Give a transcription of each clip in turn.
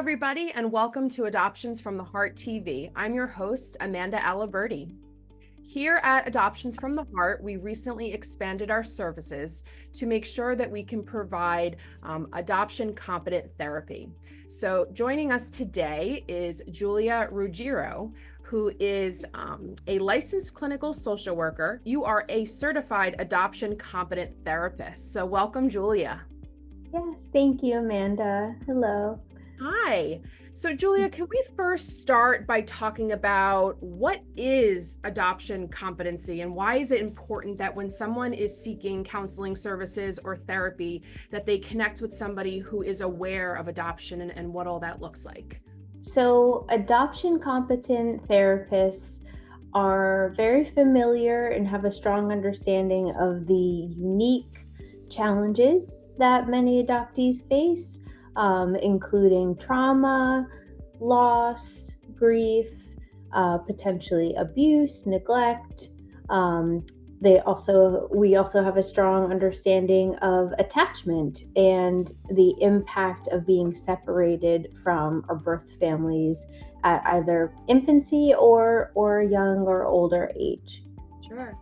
everybody, and welcome to Adoptions from the Heart TV. I'm your host, Amanda Aliberti. Here at Adoptions from the Heart, we recently expanded our services to make sure that we can provide adoption competent therapy. So joining us today is Julia Ruggiero, who is a licensed clinical social worker. You are a certified adoption competent therapist. So welcome, Julia. Yes, thank you, Amanda. Hello. Hi. So Julia, can we first start by talking about what is adoption competency and why is it important that when someone is seeking counseling services or therapy, that they connect with somebody who is aware of adoption and what all that looks like? So, adoption competent therapists are very familiar and have a strong understanding of the unique challenges that many adoptees face, including trauma, loss, grief, potentially abuse, neglect. We also have a strong understanding of attachment and the impact of being separated from our birth families at either infancy or young or older age. Sure.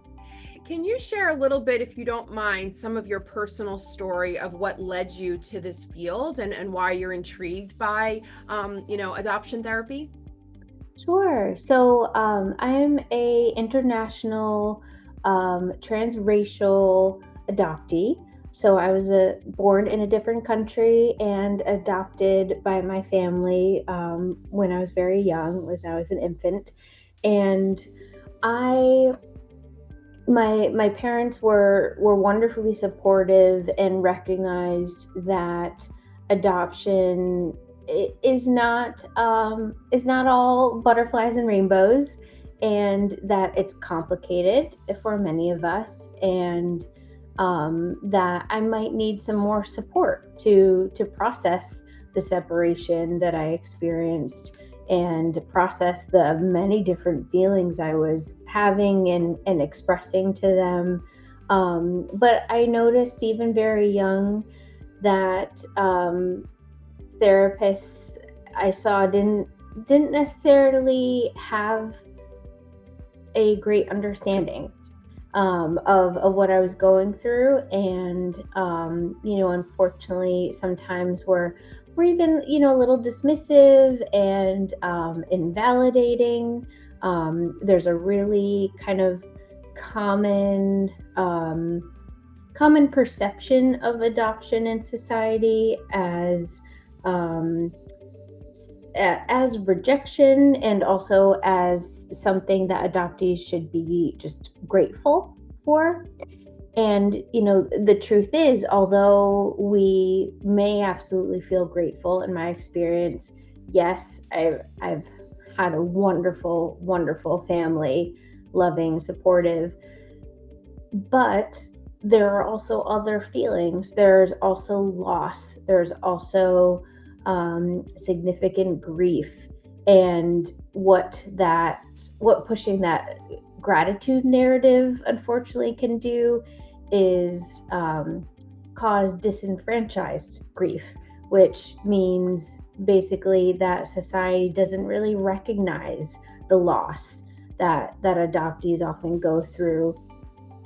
Can you share a little bit, if you don't mind, some of your personal story of what led you to this field and why you're intrigued by, adoption therapy? Sure. So I'm a international transracial adoptee. So I was born in a different country and adopted by my family when I was very young, when I was an infant, and I my parents were wonderfully supportive and recognized that adoption is not all butterflies and rainbows, and that it's complicated for many of us, and that I might need some more support to process the separation that I experienced and process the many different feelings I was having and expressing to them. But I noticed even very young that therapists I saw didn't necessarily have a great understanding of what I was going through, and unfortunately sometimes we're even a little dismissive and invalidating. There's a really kind of common perception of adoption in society as rejection, and also as something that adoptees should be just grateful for. And the truth is, although we may absolutely feel grateful, in my experience, yes, I've had a wonderful family, loving, supportive, but there are also other feelings. There's also loss. There's also significant grief, and what pushing that gratitude narrative unfortunately can do is cause disenfranchised grief, which means basically that society doesn't really recognize the loss that adoptees often go through,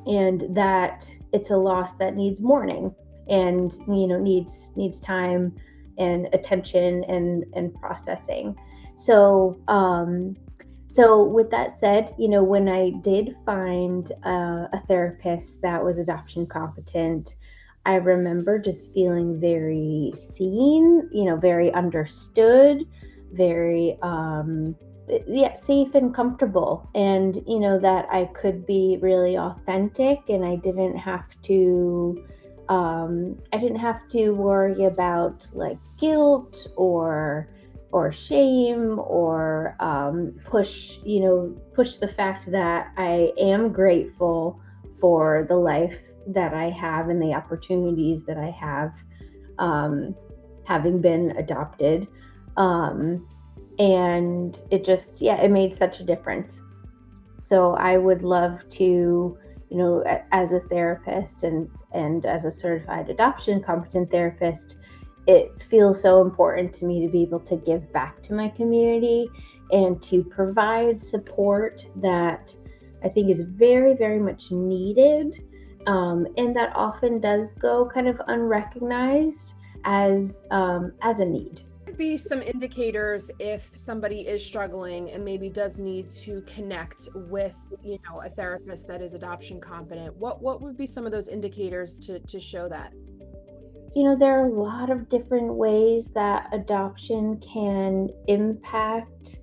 and that it's a loss that needs mourning and needs time and attention and processing. So with that said, when I did find a therapist that was adoption competent, I remember just feeling very seen, very understood, very safe and comfortable, and that I could be really authentic, and I didn't have to worry about like guilt or shame or push the fact that I am grateful for the life that I have and the opportunities that I have, having been adopted. And it made such a difference. So I would love to, as a therapist and as a certified adoption competent therapist, it feels so important to me to be able to give back to my community and to provide support that I think is very, very much needed, and that often does go kind of unrecognized as a need. Be some indicators if somebody is struggling and maybe does need to connect with, a therapist that is adoption competent? What would be some of those indicators to show that? There are a lot of different ways that adoption can impact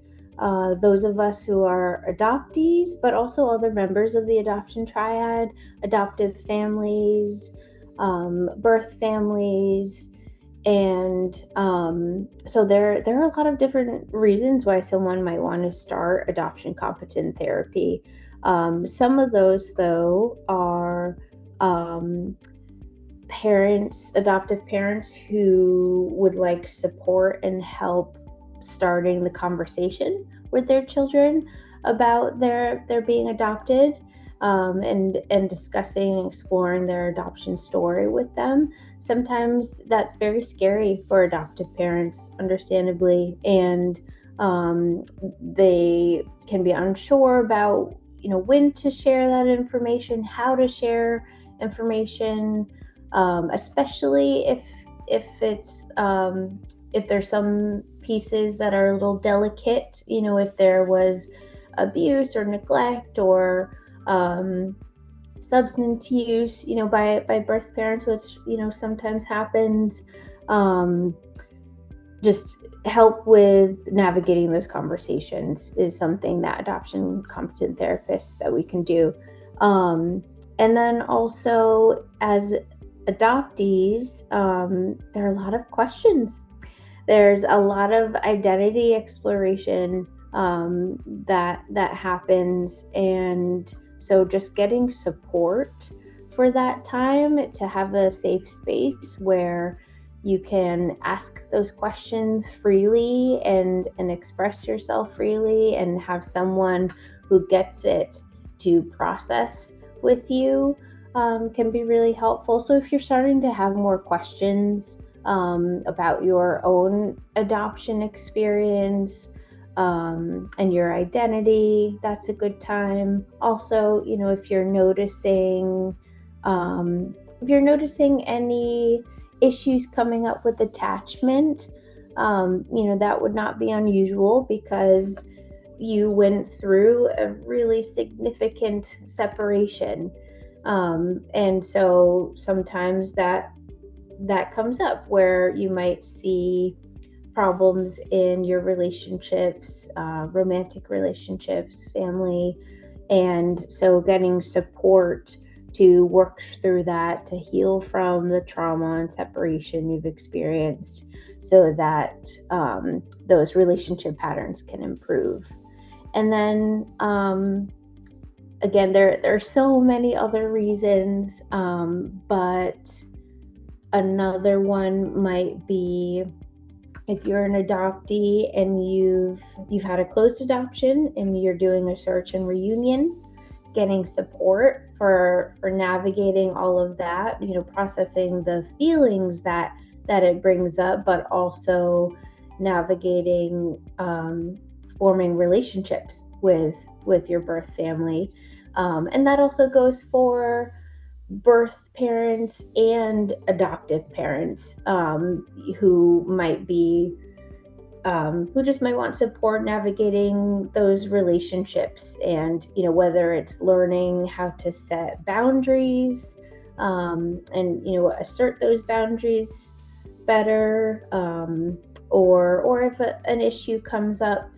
those of us who are adoptees, but also other members of the adoption triad, adoptive families, birth families. And so there are a lot of different reasons why someone might want to start adoption competent therapy. Some of those, though, are adoptive parents who would like support and help starting the conversation with their children about their being adopted, and discussing and exploring their adoption story with them. Sometimes that's very scary for adoptive parents, understandably, and they can be unsure about when to share that information, how to share information, especially if there's some pieces that are a little delicate, if there was abuse or neglect or substance use, by birth parents, which, sometimes happens. Just help with navigating those conversations is something that adoption competent therapists that we can do. And then also as adoptees, there are a lot of questions. There's a lot of identity exploration that happens, and so just getting support for that time, to have a safe space where you can ask those questions freely and express yourself freely, and have someone who gets it to process with you, can be really helpful. So if you're starting to have more questions about your own adoption experience, and your identity, that's a good time. Also, if you're noticing any issues coming up with attachment, that would not be unusual because you went through a really significant separation. And so sometimes that comes up where you might see problems in your relationships, romantic relationships, family. And so getting support to work through that, to heal from the trauma and separation you've experienced, so that those relationship patterns can improve. And then again, there are so many other reasons, but another one might be if you're an adoptee and you've had a closed adoption and you're doing a search and reunion, getting support for navigating all of that, processing the feelings that it brings up, but also navigating forming relationships with your birth family. And that also goes for birth parents and adoptive parents, who might be who just might want support navigating those relationships, and whether it's learning how to set boundaries, and assert those boundaries better, or if an issue comes up,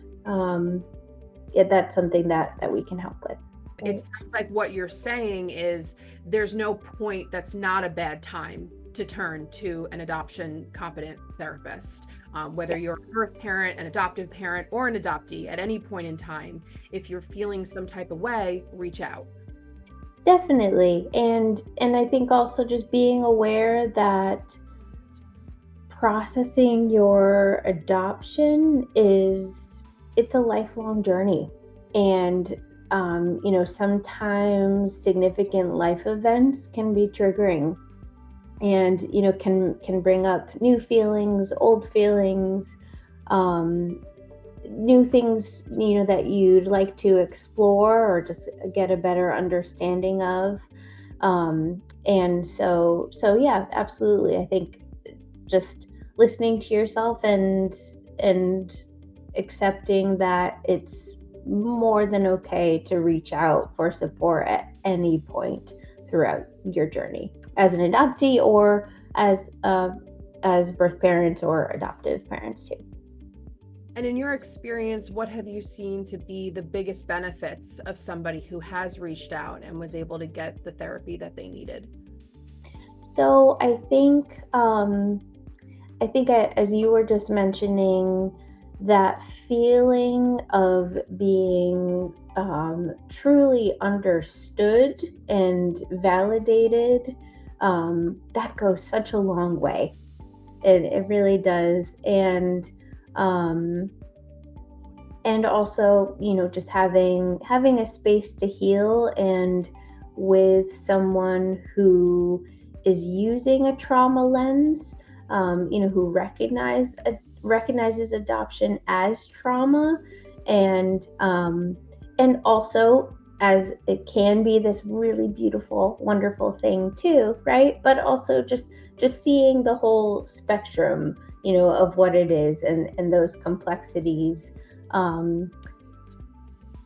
that's something that we can help with. It sounds like what you're saying is there's no point that's not a bad time to turn to an adoption competent therapist, whether you're a birth parent, an adoptive parent, or an adoptee. At any point in time, if you're feeling some type of way, reach out. Definitely. And I think also just being aware that processing your adoption it's a lifelong journey. And sometimes significant life events can be triggering. and can bring up new feelings, old feelings, new things that you'd like to explore or just get a better understanding of. And so yeah, absolutely. I think just listening to yourself and accepting that it's more than okay to reach out for support at any point throughout your journey as an adoptee or as birth parents or adoptive parents too. And in your experience, what have you seen to be the biggest benefits of somebody who has reached out and was able to get the therapy that they needed? So I think as you were just mentioning, that feeling of being truly understood and validated, that goes such a long way. It really does. And also, just having a space to heal, and with someone who is using a trauma lens, who recognizes adoption as trauma, and also as it can be this really beautiful, wonderful thing too, right? But also just seeing the whole spectrum, of what it is, and those complexities,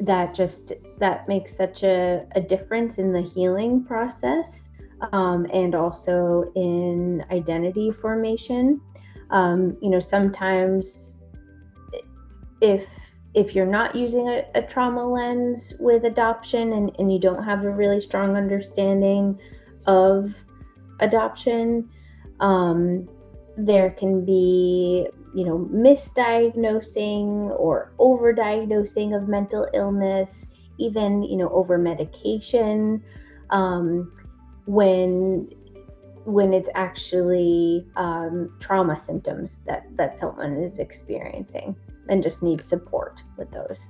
that makes such a difference in the healing process, and also in identity formation. Sometimes if you're not using a trauma lens with adoption, and you don't have a really strong understanding of adoption, there can be misdiagnosing or overdiagnosing of mental illness, even over medication, when it's actually trauma symptoms that someone is experiencing, and just needs support with those.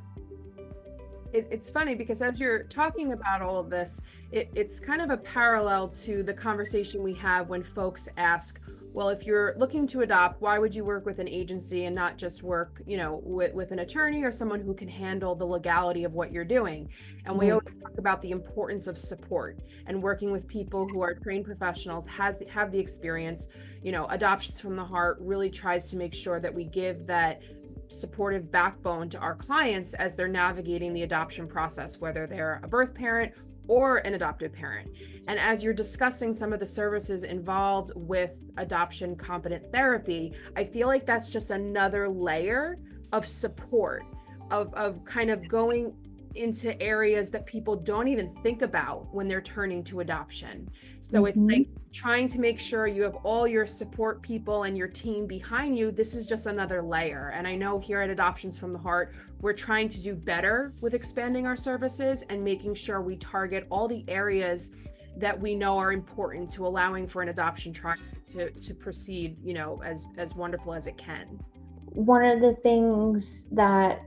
It's funny because as you're talking about all of this, it's kind of a parallel to the conversation we have when folks ask, well, if you're looking to adopt, why would you work with an agency and not just work, with an attorney or someone who can handle the legality of what you're doing? And we always talk about the importance of support and working with people who are trained professionals, have the experience. Adoptions from the Heart really tries to make sure that we give that supportive backbone to our clients as they're navigating the adoption process, whether they're a birth parent or an adoptive parent. And as you're discussing some of the services involved with adoption competent therapy, I feel like that's just another layer of support, of kind of going into areas that people don't even think about when they're turning to adoption. So it's like trying to make sure you have all your support people and your team behind you. This is just another layer. And I know here at Adoptions from the Heart, we're trying to do better with expanding our services and making sure we target all the areas that we know are important to allowing for an adoption trial to proceed, as wonderful as it can. One of the things that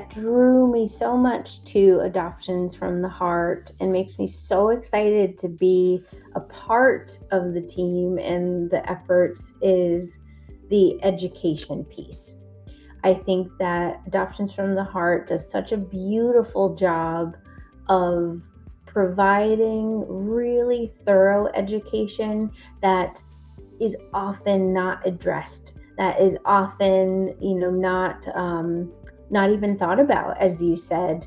drew me so much to Adoptions from the Heart and makes me so excited to be a part of the team and the efforts is the education piece. I think that Adoptions from the Heart does such a beautiful job of providing really thorough education that is often not addressed, that is often, not even thought about, as you said.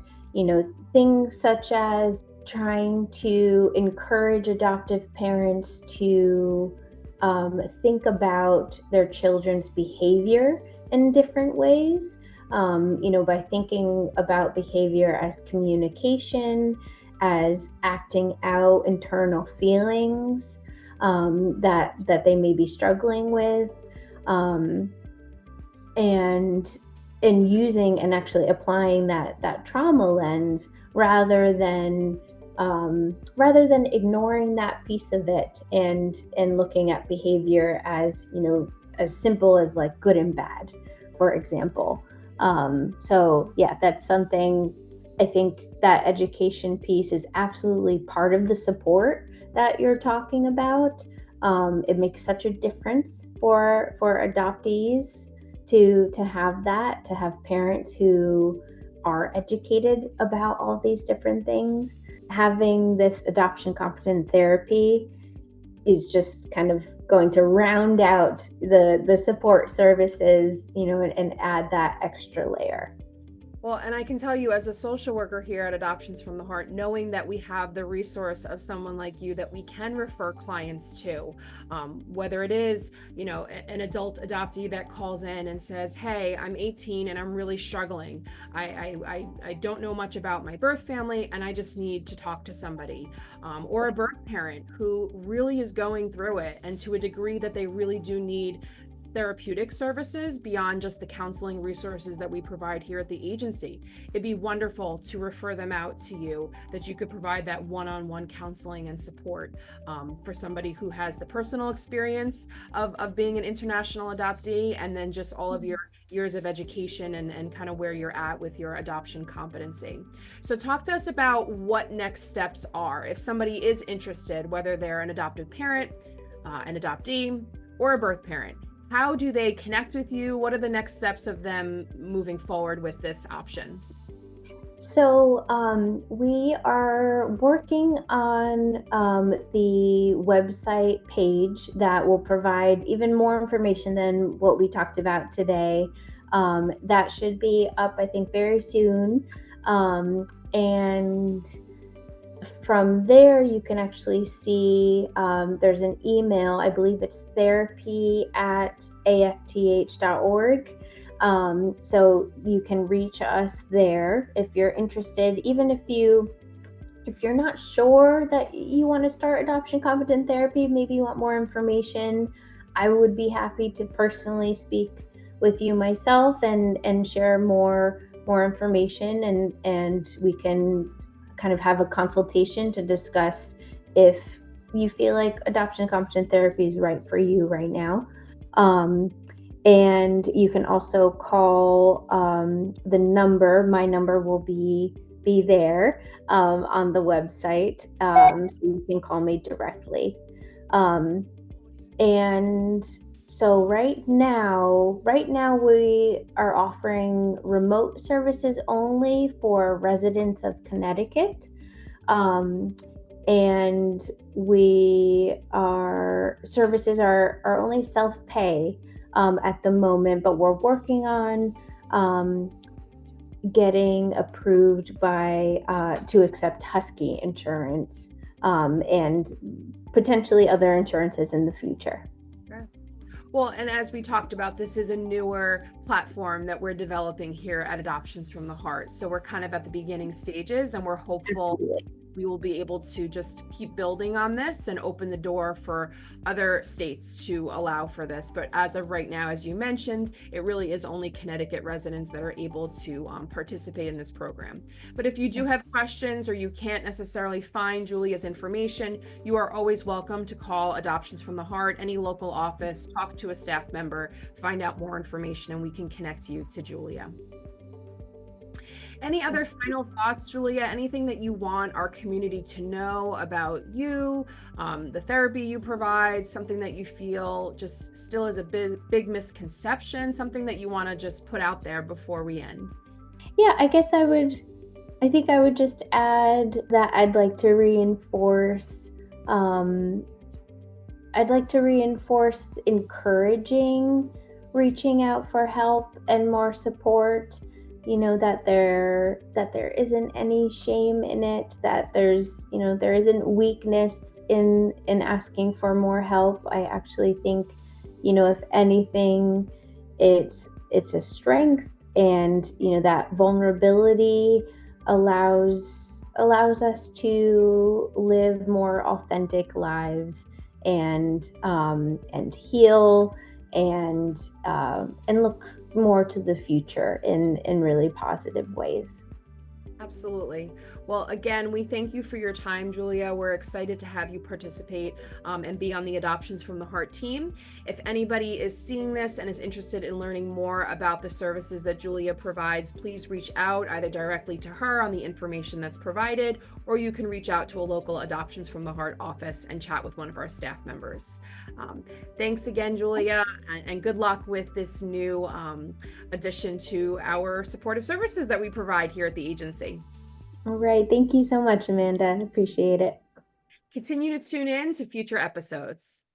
Things such as trying to encourage adoptive parents to think about their children's behavior in different ways, by thinking about behavior as communication, as acting out internal feelings that they may be struggling with, and using and actually applying that trauma lens rather than ignoring that piece of it and looking at behavior as as simple as like good and bad, for example. So yeah, that's something. I think that education piece is absolutely part of the support that you're talking about, It makes such a difference for adoptees to have parents who are educated about all these different things. Having this adoption competent therapy is just kind of going to round out the support services, and add that extra layer. Well, and I can tell you as a social worker here at Adoptions from the Heart, knowing that we have the resource of someone like you that we can refer clients to, whether it is, an adult adoptee that calls in and says, hey, I'm 18 and I'm really struggling. I don't know much about my birth family and I just need to talk to somebody, or a birth parent who really is going through it, and to a degree that they really do need therapeutic services beyond just the counseling resources that we provide here at the agency. It'd be wonderful to refer them out to you, that you could provide that one-on-one counseling and support for somebody who has the personal experience of being an international adoptee, and then just all of your years of education and kind of where you're at with your adoption competency. So talk to us about what next steps are if somebody is interested, whether they're an adoptive parent, an adoptee, or a birth parent. How do they connect with you? What are the next steps of them moving forward with this option? So we are working on the website page that will provide even more information than what we talked about today. That should be up, I think, very soon. And from there, you can actually see there's an email, I believe it's therapy@AFTHtv.org. So you can reach us there if you're interested. Even if you're not sure that you want to start adoption competent therapy, maybe you want more information, I would be happy to personally speak with you myself and share more information, and we can kind of have a consultation to discuss if you feel like adoption competent therapy is right for you right now. And you can also call the number. My number will be there on the website, so you can call me directly. And so right now we are offering remote services only for residents of Connecticut. And our services are only self-pay at the moment, but we're working on getting approved to accept Husky insurance, and potentially other insurances in the future. Well, and as we talked about, this is a newer platform that we're developing here at Adoptions from the Heart. So we're kind of at the beginning stages, and we're hopeful we will be able to just keep building on this and open the door for other states to allow for this. But as of right now, as you mentioned, it really is only Connecticut residents that are able to participate in this program. But if you do have questions or you can't necessarily find Julia's information, you are always welcome to call Adoptions from the Heart, any local office, talk to a staff member, find out more information, and we can connect you to Julia. Any other final thoughts, Julia? Anything that you want our community to know about you, the therapy you provide, something that you feel just still is a big misconception, something that you want to just put out there before we end? Yeah, I guess I think I would just add that I'd like to reinforce encouraging reaching out for help and more support. That there isn't any shame in it, that there isn't weakness in asking for more help. I actually think, if anything, it's a strength, and that vulnerability allows us to live more authentic lives and heal and look more to the future in really positive ways. Absolutely. Well, again, we thank you for your time, Julia. We're excited to have you participate and be on the Adoptions from the Heart team. If anybody is seeing this and is interested in learning more about the services that Julia provides, please reach out either directly to her on the information that's provided, or you can reach out to a local Adoptions from the Heart office and chat with one of our staff members. Thanks again, Julia, and good luck with this new addition to our supportive services that we provide here at the agency. All right. Thank you so much, Amanda. I appreciate it. Continue to tune in to future episodes.